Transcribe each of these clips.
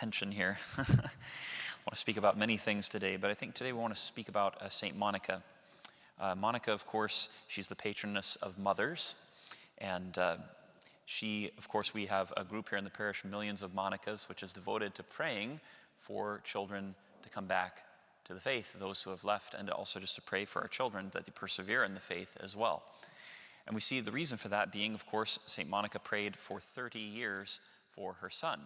tension here. I want to speak about many things today, but I think today we want to speak about St. Monica. Monica, of course, she's the patroness of mothers, and of course, we have a group here in the parish, Millions of Monicas, which is devoted to praying for children to come back to the faith, those who have left, and also just to pray for our children that they persevere in the faith as well. And we see the reason for that being, of course, St. Monica prayed for 30 years for her son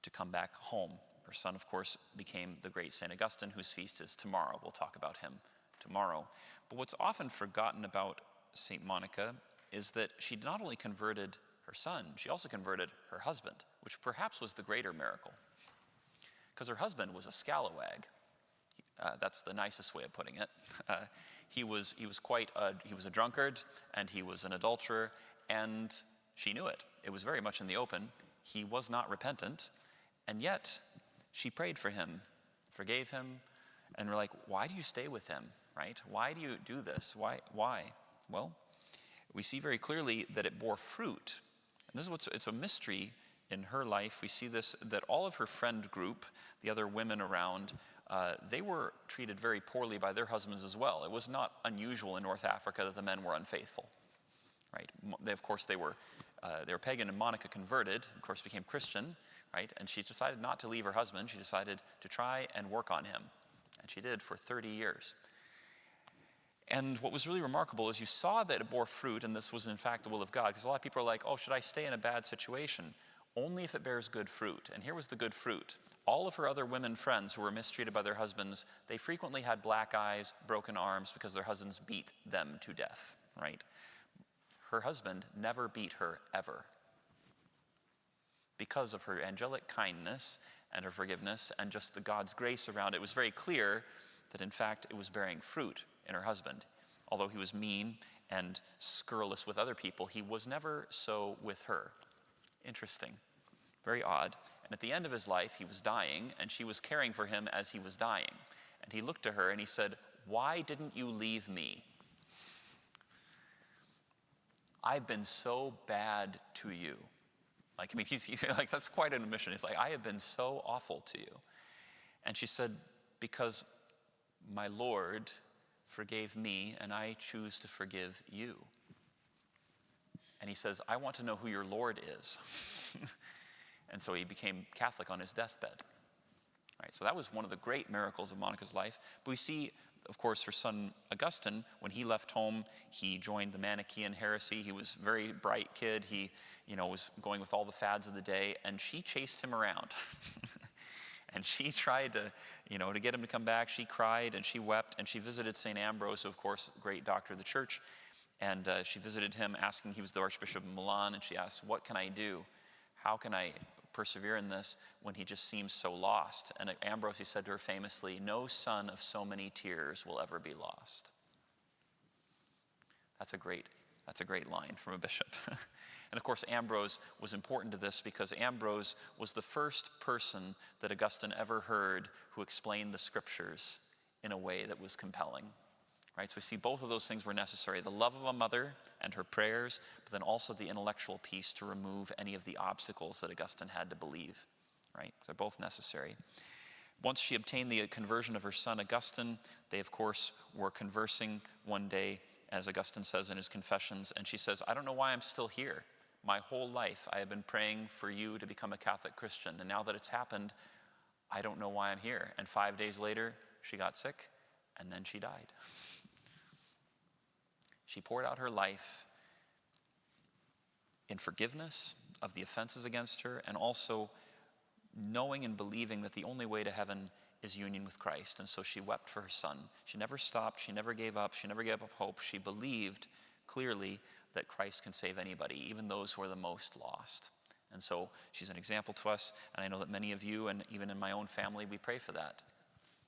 to come back home. Her son, of course, became the great St. Augustine, whose feast is tomorrow. We'll talk about him tomorrow. But what's often forgotten about St. Monica is that she not only converted her son, she also converted her husband, which perhaps was the greater miracle. Because her husband was a scalawag. That's the nicest way of putting it. He was a drunkard, and he was an adulterer, and she knew it. It was very much in the open. He was not repentant, and yet she prayed for him, forgave him, and we're like, why do you stay with him, right? Why do you do this? Why? Well, we see very clearly that it bore fruit. And it's a mystery in her life. We see this, that all of her friend group, the other women around, they were treated very poorly by their husbands as well. It was not unusual in North Africa that the men were unfaithful, right? They were pagan, and Monica converted, of course became Christian, right? And she decided not to leave her husband. She decided to try and work on him. And she did for 30 years. And what was really remarkable is you saw that it bore fruit, and this was in fact the will of God, because a lot of people are like, oh, should I stay in a bad situation? Only if it bears good fruit. And here was the good fruit. All of her other women friends who were mistreated by their husbands, they frequently had black eyes, broken arms, because their husbands beat them to death, right? Her husband never beat her, ever. Because of her angelic kindness and her forgiveness and just the God's grace around it, it was very clear that in fact it was bearing fruit in her husband. Although he was mean and scurrilous with other people, he was never so with her. Interesting. Very odd. And at the end of his life, he was dying, and she was caring for him as he was dying. And he looked to her and he said, "Why didn't you leave me? I've been so bad to you." He's like, that's quite an admission. He's like, I have been so awful to you. And she said, because my Lord forgave me, and I choose to forgive you. And he says, I want to know who your Lord is. And so he became Catholic on his deathbed. Right, so that was one of the great miracles of Monica's life. But we see, of course, her son Augustine, when he left home, he joined the Manichaean heresy. He was a very bright kid. He, was going with all the fads of the day, and she chased him around. And she tried to get him to come back. She cried and she wept, and she visited St. Ambrose, of course, great doctor of the church. And she visited him asking, he was the Archbishop of Milan, and she asked, what can I do? How can I persevere in this when he just seems so lost? And Ambrose, he said to her famously, no son of so many tears will ever be lost. That's a great line from a bishop. And of course, Ambrose was important to this because Ambrose was the first person that Augustine ever heard who explained the scriptures in a way that was compelling. Right? So we see both of those things were necessary. The love of a mother and her prayers, but then also the intellectual piece to remove any of the obstacles that Augustine had to believe. Right? They're both necessary. Once she obtained the conversion of her son Augustine, they of course were conversing one day, as Augustine says in his Confessions, and she says, I don't know why I'm still here. My whole life I have been praying for you to become a Catholic Christian, and now that it's happened, I don't know why I'm here. And 5 days later, she got sick, and then she died. She poured out her life in forgiveness of the offenses against her, and also knowing and believing that the only way to heaven is union with Christ. And so she wept for her son. She never stopped. She never gave up. She never gave up hope. She believed clearly that Christ can save anybody, even those who are the most lost. And so she's an example to us, and I know that many of you, and even in my own family, we pray for that.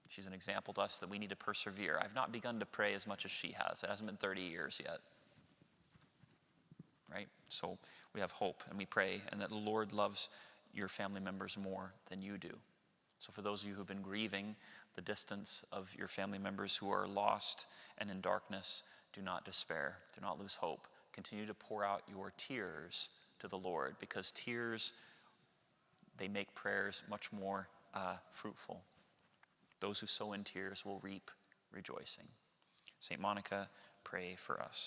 She's an example to us that we need to persevere. I've not begun to pray as much as she has. It hasn't been 30 years yet. Right? So we have hope, and we pray, and that the Lord loves your family members more than you do. So for those of you who've been grieving the distance of your family members who are lost and in darkness, do not despair. Do not lose hope. Continue to pour out your tears to the Lord, because tears, they make prayers much more fruitful. Those who sow in tears will reap rejoicing. St. Monica, pray for us.